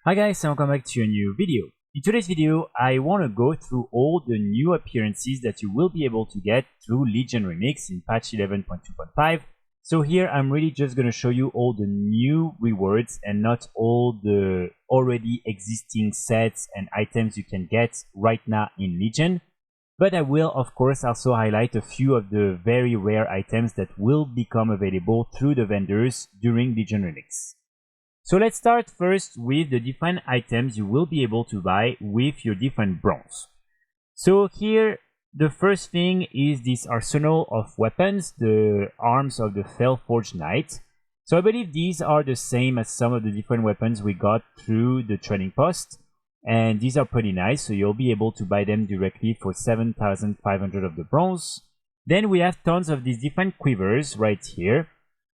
Hi guys, and welcome back to a new video. In today's video, I want to go through all the new appearances that you will be able to get through Legion Remix in patch 11.2.5. So here I'm really just going to show you all the new rewards and not all the already existing sets and items you can get right now in Legion. But I will of course also highlight a few of the very rare items that will become available through the vendors during Legion Remix. So let's start first with the different items you will be able to buy with your different bronze. So here, the first thing is this arsenal of weapons, the arms of the Fell-Forged Knight. So I believe these are the same as some of the different weapons we got through the trading post. And these are pretty nice, so you'll be able to buy them directly for 7,500 of the bronze. Then we have tons of these different quivers right here.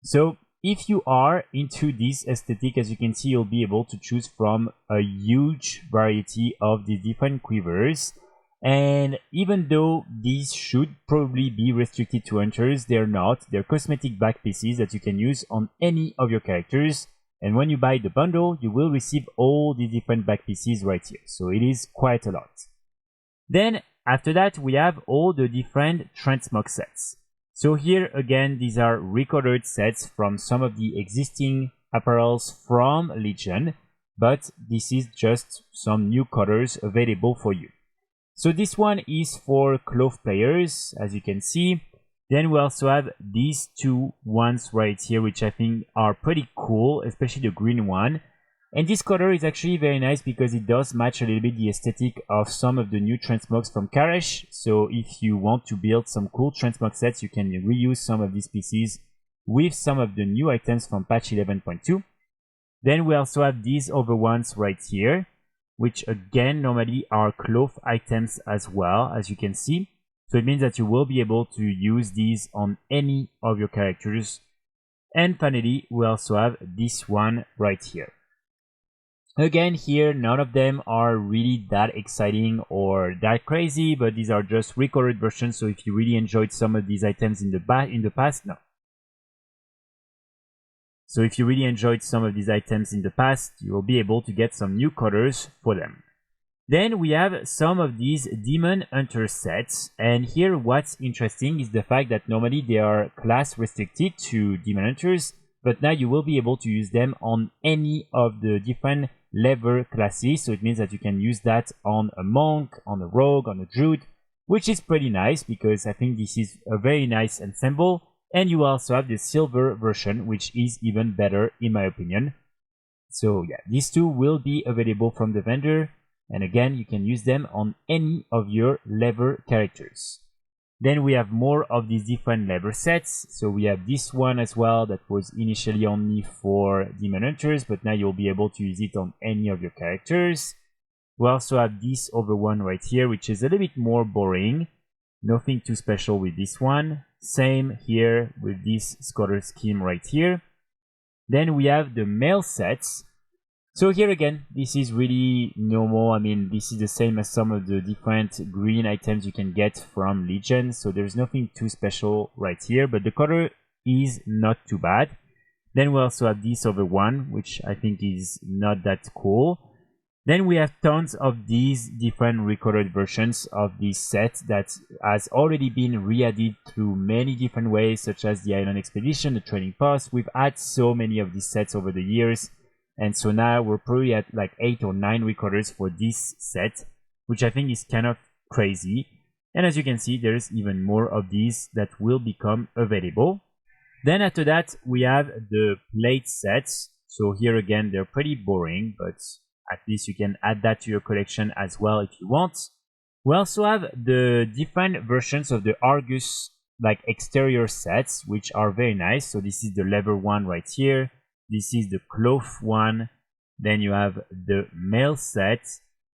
So if you are into this aesthetic, as you can see, you'll be able to choose from a huge variety of the different quivers. And even though these should probably be restricted to hunters, they're not. They're cosmetic back pieces that you can use on any of your characters. And when you buy the bundle, you will receive all the different back pieces right here. So it is quite a lot. Then after that, we have all the different transmog sets. So here again, these are recolored sets from some of the existing apparels from Legion, but this is just some new colors available for you. So this one is for cloth players, as you can see. Then we also have these two ones right here, which I think are pretty cool, especially the green one. And this color is actually very nice because it does match a little bit the aesthetic of some of the new transmogs from Karesh. So if you want to build some cool transmog sets, you can reuse some of these pieces with some of the new items from patch 11.2. Then we also have these other ones right here, which again normally are cloth items as well, as you can see. So it means that you will be able to use these on any of your characters. And finally, we also have this one right here. Again, here, none of them are really that exciting or that crazy, but these are just recolored versions. So if you really enjoyed some of these items in the past, no. So if you really enjoyed some of these items in the past, you will be able to get some new colors for them. Then we have some of these Demon Hunter sets, and here what's interesting is the fact that normally they are class restricted to Demon Hunters, but now you will be able to use them on any of the different level classes. So it means that you can use that on a monk, on a rogue, on a druid, which is pretty nice because I think this is a very nice ensemble. And you also have the silver version, which is even better in my opinion. So yeah, these two will be available from the vendor. And again, you can use them on any of your level characters. Then we have more of these different level sets. So we have this one as well that was initially only for Demon Hunters, but now you'll be able to use it on any of your characters. We also have this other one right here, which is a little bit more boring. Nothing too special with this one. Same here with this Scholar scheme right here. Then we have the male sets. So here again, this is really normal. I mean, this is the same as some of the different green items you can get from Legion. So there's nothing too special right here, but the color is not too bad. Then we also have this other one, which I think is not that cool. Then we have tons of these different recolored versions of this set that has already been re-added through many different ways, such as the Island Expedition, the Trading Post. We've had so many of these sets over the years. And so now we're probably at like 8 or 9 recolors for this set, which I think is kind of crazy. And as you can see, there's even more of these that will become available. Then after that, we have the plate sets. So here again, they're pretty boring, but at least you can add that to your collection as well if you want. We also have the different versions of the Argus like exterior sets, which are very nice. So this is the leather one right here. This is the cloth one. Then you have the mail set.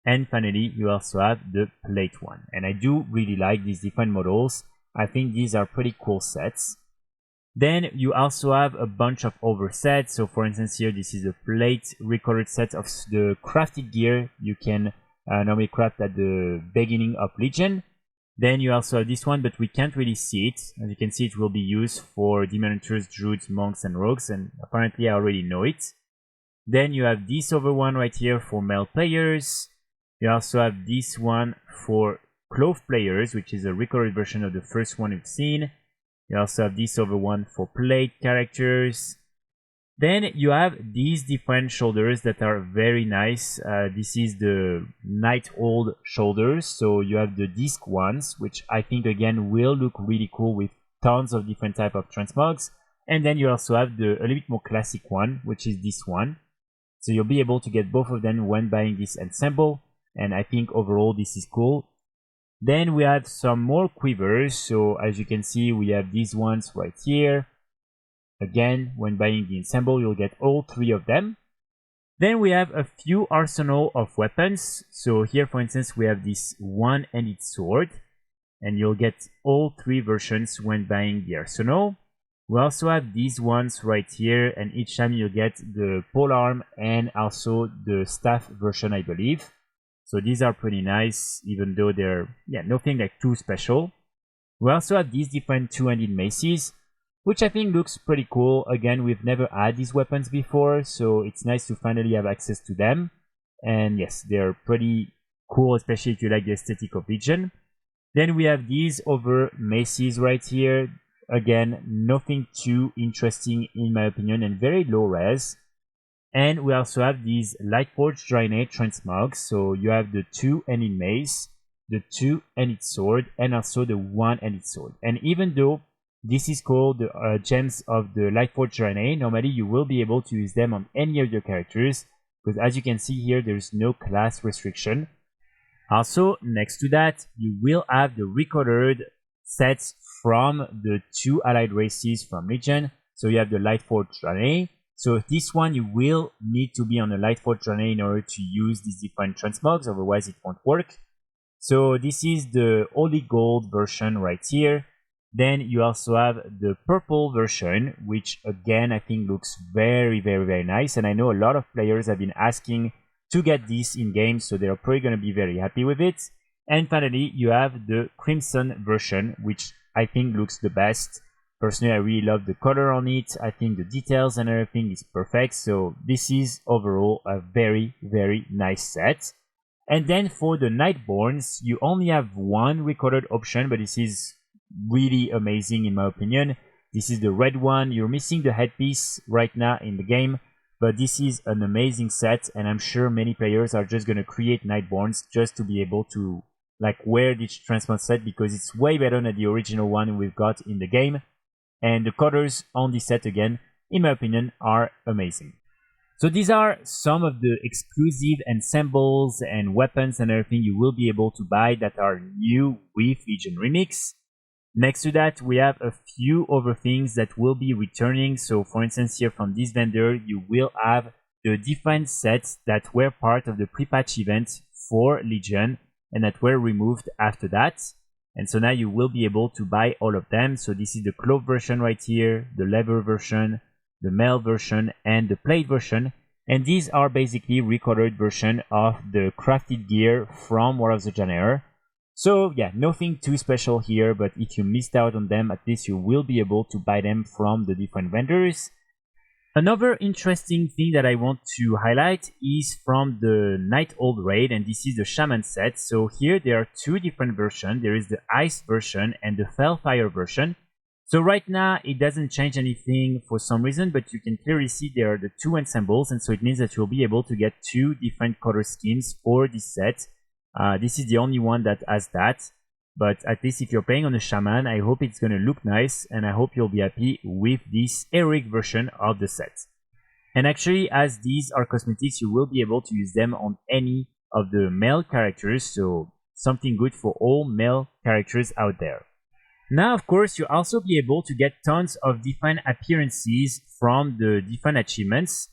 And finally, you also have the plate one. And I do really like these different models. I think these are pretty cool sets. Then you also have a bunch of other sets. So for instance here, this is a plate recolored set of the crafted gear you can normally craft at the beginning of Legion. Then you also have this one, but we can't really see it. As you can see, it will be used for Demon Hunters, Druids, Monks, and Rogues, and apparently I already know it. Then you have this other one right here for male players. You also have this one for clove players, which is a recorded version of the first one we've seen. You also have this other one for plate characters. Then you have these different shoulders that are very nice. This is the Night Old shoulders. So you have the disc ones, which I think again will look really cool with tons of different type of transmogs. And then you also have the a little bit more classic one, which is this one. So you'll be able to get both of them when buying this ensemble. And I think overall this is cool. Then we have some more quivers. So as you can see, we have these ones right here. Again, when buying the ensemble, you'll get all three of them. Then we have a few arsenal of weapons. So here, for instance, we have this one-handed sword. And you'll get all three versions when buying the arsenal. We also have these ones right here, and each time you get the polearm and also the staff version, I believe. So these are pretty nice, even though they're nothing like too special. We also have these different two-handed maces, which I think looks pretty cool. Again, we've never had these weapons before, so it's nice to finally have access to them. And yes, they're pretty cool, especially if you like the aesthetic of Legion. Then we have these other maces right here. Again, nothing too interesting in my opinion and very low res. And we also have these Lightforged Draenei Transmogs. So you have the two-handed mace, the two-handed sword, and also the one-handed sword. And even though this is called the gems of the Lightforged Draenei, normally you will be able to use them on any of your characters. Because as you can see here, there's no class restriction. Also, next to that, you will have the recorded sets from the two allied races from Legion. So you have the Lightforged Draenei. So this one you will need to be on a Lightforged Draenei in order to use these different transmogs, otherwise it won't work. So this is the Holy Gold version right here. Then you also have the purple version, which again I think looks very nice. And I know a lot of players have been asking to get this in game, so they're probably going to be very happy with it. And finally, you have the Crimson version, which I think looks the best. Personally, I really love the color on it. I think the details and everything is perfect. So this is overall a very nice set. And then for the Nightborns, you only have one recorded option, but this is really amazing in my opinion. This is the red one. You're missing the headpiece right now in the game, but this is an amazing set, and I'm sure many players are just going to create Nightborns just to be able to like wear this transmog set, because it's way better than the original one we've got in the game. And the colors on this set again, in my opinion, are amazing. So these are some of the exclusive ensembles and weapons and everything you will be able to buy that are new with Legion Remix. Next to that, we have a few other things that will be returning. So for instance, here from this vendor, you will have the different sets that were part of the pre-patch event for Legion and that were removed after that. And so now you will be able to buy all of them. So this is the clove version right here, the leather version, the mail version, and the plate version. And these are basically recorded version of the crafted gear from War of the Janeer. So yeah, nothing too special here, but if you missed out on them, at least you will be able to buy them from the different vendors. Another interesting thing that I want to highlight is from the Night Old raid, and this is the Shaman set. So here there are two different versions. There is the Ice version and the Fellfire version. So right now it doesn't change anything for some reason, but you can clearly see there are the two ensembles, and so it means that you'll be able to get two different color schemes for this set. This is the only one that has that, but at least if you're playing on a Shaman, I hope it's going to look nice, and I hope you'll be happy with this heroic version of the set. And actually, as these are cosmetics, you will be able to use them on any of the male characters, so something good for all male characters out there. Now, of course, you'll also be able to get tons of different appearances from the different achievements.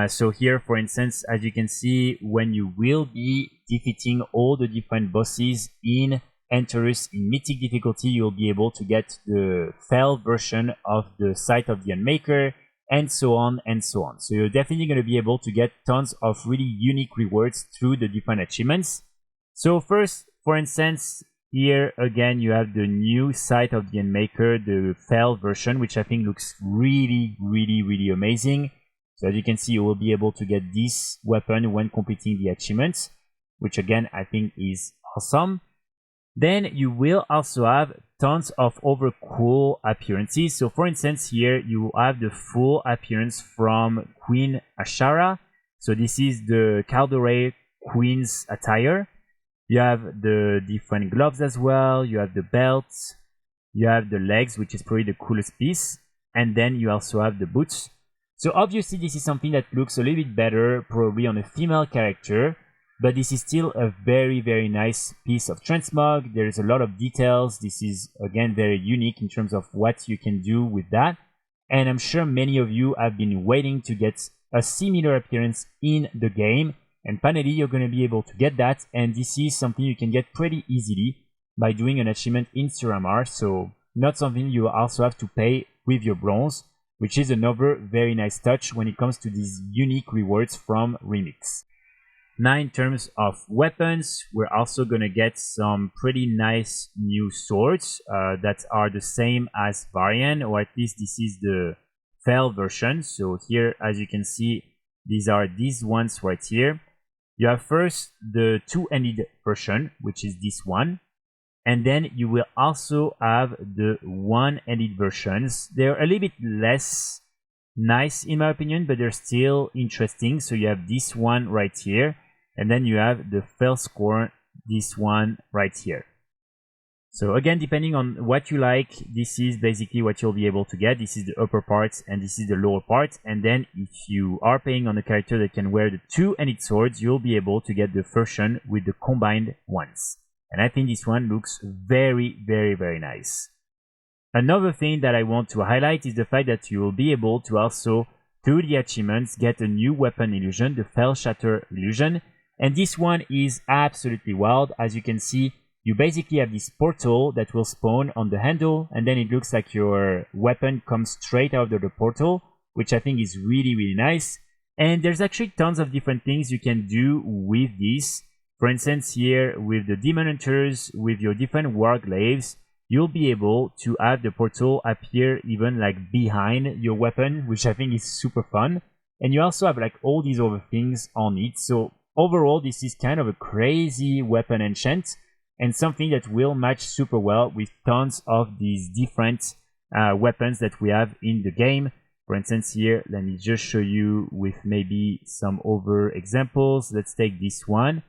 So here, for instance, as you can see, when you will be defeating all the different bosses in Enterus in Mythic difficulty, you'll be able to get the Fell version of the Sight of the Unmaker, and so on and so on. So you're definitely going to be able to get tons of really unique rewards through the different achievements. So first, for instance, here again you have the new Sight of the Unmaker, the Fell version, which I think looks really amazing. So as you can see, you will be able to get this weapon when completing the achievements, which again, I think is awesome. Then you will also have tons of other cool appearances. So for instance, here you have the full appearance from Queen Ashara. So this is the Caldore Queen's attire. You have the different gloves as well. You have the belt. You have the legs, which is probably the coolest piece. And then you also have the boots. So obviously this is something that looks a little bit better probably on a female character. But this is still a very, very nice piece of transmog. There's a lot of details. This is, again, very unique in terms of what you can do with that. And I'm sure many of you have been waiting to get a similar appearance in the game. And finally, you're going to be able to get that. And this is something you can get pretty easily by doing an achievement in Suramar. So not something you also have to pay with your bronze, which is another very nice touch when it comes to these unique rewards from Remix. Now in terms of weapons, we're also going to get some pretty nice new swords that are the same as Varian, or at least this is the Fel version. So here, as you can see, these are these ones right here. You have first the two-handed version, which is this one. And then you will also have the one-handed versions. They're a little bit less nice in my opinion, but they're still interesting. So you have this one right here. And then you have the Fel score, this one right here. So again, depending on what you like, this is basically what you'll be able to get. This is the upper part and this is the lower part. And then if you are paying on a character that can wear the two-handed swords, you'll be able to get the version with the combined ones. And I think this one looks very, very, very nice. Another thing that I want to highlight is the fact that you will be able to also, through the achievements, get a new weapon illusion, the Fel Shatter illusion. And this one is absolutely wild. As you can see, you basically have this portal that will spawn on the handle, and then it looks like your weapon comes straight out of the portal, which I think is really, really nice. And there's actually tons of different things you can do with this. For instance, here with the Demon Hunters, with your different Warglaives, you'll be able to have the portal appear even like behind your weapon, which I think is super fun. And you also have like all these other things on it. So overall, this is kind of a crazy weapon enchant and something that will match super well with tons of these different weapons that we have in the game. For instance, here, let me just show you with maybe some other examples. Let's take this one.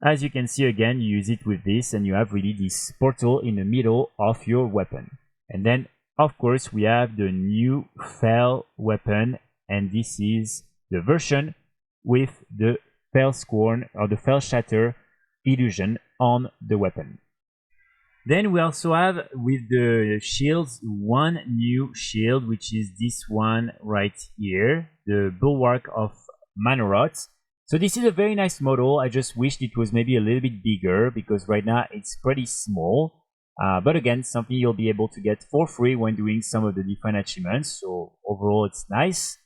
As you can see, again, you use it with this and you have really this portal in the middle of your weapon. And then, of course, we have the new Fel weapon, and this is the version with the Fel Scorn or the Fel Shatter illusion on the weapon. Then we also have with the shields one new shield, which is this one right here, the Bulwark of Manoroth. So this is a very nice model. I just wished it was maybe a little bit bigger because right now it's pretty small. But again, something you'll be able to get for free when doing some of the different achievements. So overall, it's nice.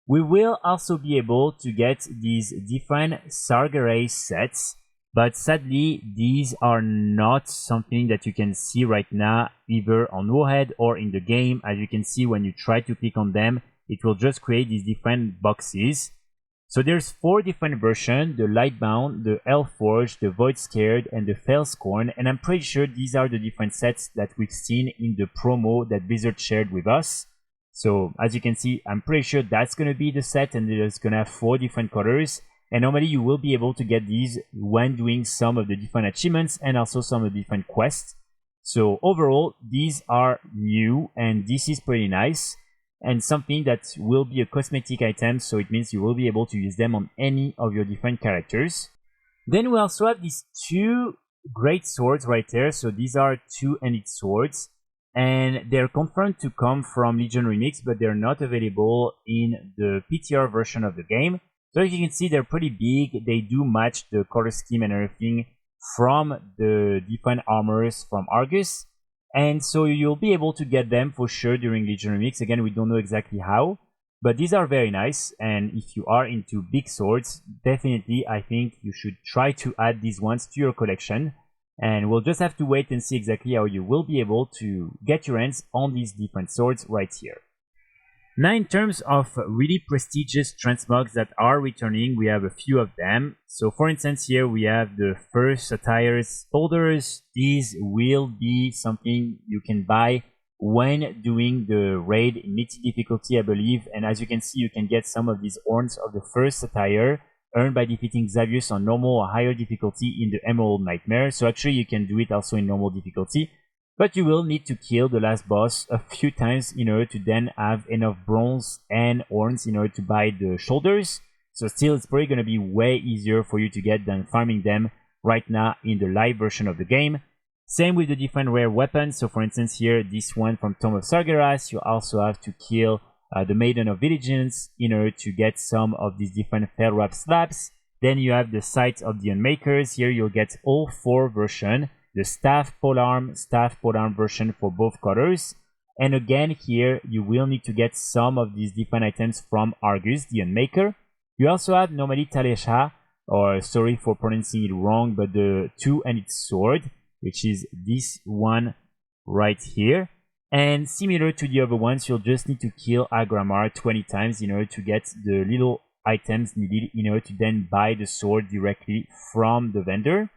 We will also be able to get these different Sargeray sets. But sadly, these are not something that you can see right now either on Warhead or in the game. As you can see, when you try to click on them, it will just create these different boxes. So there's 4 different versions, the Lightbound, the Hellforged, the Void Scared, and the Felscorn. And I'm pretty sure these are the different sets that we've seen in the promo that Blizzard shared with us. So as you can see, I'm pretty sure that's going to be the set, and it's going to have 4 different colors. And normally you will be able to get these when doing some of the different achievements and also some of the different quests. So overall, these are new and this is pretty nice. And something that will be a cosmetic item, so it means you will be able to use them on any of your different characters. Then we also have these 2 Greatswords right there. So these are 2-handed swords. And they're confirmed to come from Legion Remix, but they're not available in the PTR version of the game. So as you can see, they're pretty big. They do match the color scheme and everything from the different armors from Argus. And so you'll be able to get them for sure during Legion Remix. Again, we don't know exactly how, but these are very nice. And if you are into big swords, definitely I think you should try to add these ones to your collection. And we'll just have to wait and see exactly how you will be able to get your hands on these different swords right here. Now, in terms of really prestigious transmogs that are returning, we have a few of them. So for instance, here we have the first Satires folders. These will be something you can buy when doing the raid in mythic difficulty, I believe. And as you can see, you can get some of these horns of the first Satire earned by defeating Xavius on normal or higher difficulty in the Emerald Nightmare. So actually you can do it also in normal difficulty. But you will need to kill the last boss a few times in order to then have enough bronze and horns in order to buy the shoulders. So still, it's probably going to be way easier for you to get than farming them right now in the live version of the game. Same with the different rare weapons. So for instance here, this one from Tomb of Sargeras, you also have to kill the Maiden of Vigilance in order to get some of these different Felwrap slabs. Then you have the Sight of the Unmakers. Here you'll get all 4 versions. The staff polearm version for both colors. And again here you will need to get some of these different items from Argus, the Unmaker. You also have normally Talesha, or sorry for pronouncing it wrong, but the 2-handed sword, which is this one right here. And similar to the other ones, you'll just need to kill Agramar 20 times in order to get the little items needed in order to then buy the sword directly from the vendor.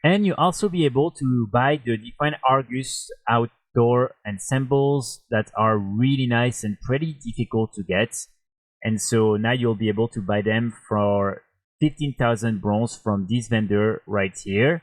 And you also be able to buy the different Argus outdoor ensembles that are really nice and pretty difficult to get. And so now you'll be able to buy them for 15,000 bronze from this vendor right here.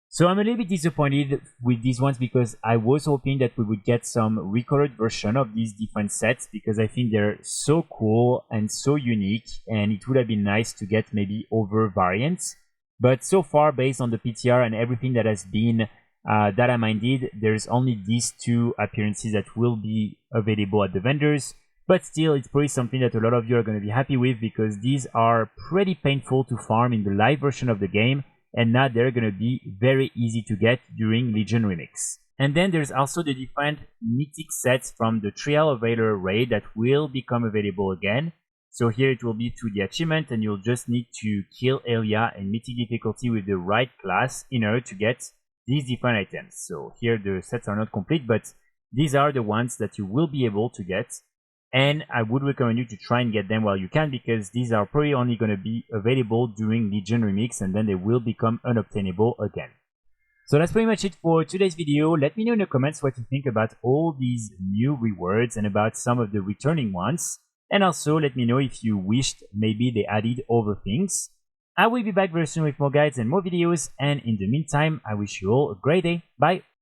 So I'm a little bit disappointed with these ones because I was hoping that we would get some recolored version of these different sets because I think they're so cool and so unique, and it would have been nice to get maybe over variants. But so far, based on the PTR and everything that has been data mined, there's only these 2 appearances that will be available at the vendors. But still, it's probably something that a lot of you are going to be happy with because these are pretty painful to farm in the live version of the game. And now they're going to be very easy to get during Legion Remix. And then there's also the different mythic sets from the Trial of Valor raid that will become available again. So here it will be through the achievement, and you'll just need to kill Elia in mythic difficulty with the right class in order to get these different items. So here the sets are not complete, but these are the ones that you will be able to get. And I would recommend you to try and get them while you can because these are probably only going to be available during Legion Remix, and then they will become unobtainable again. So that's pretty much it for today's video. Let me know in the comments what you think about all these new rewards and about some of the returning ones. And also let me know if you wished maybe they added other things. I will be back very soon with more guides and more videos, and in the meantime I wish you all a great day. Bye!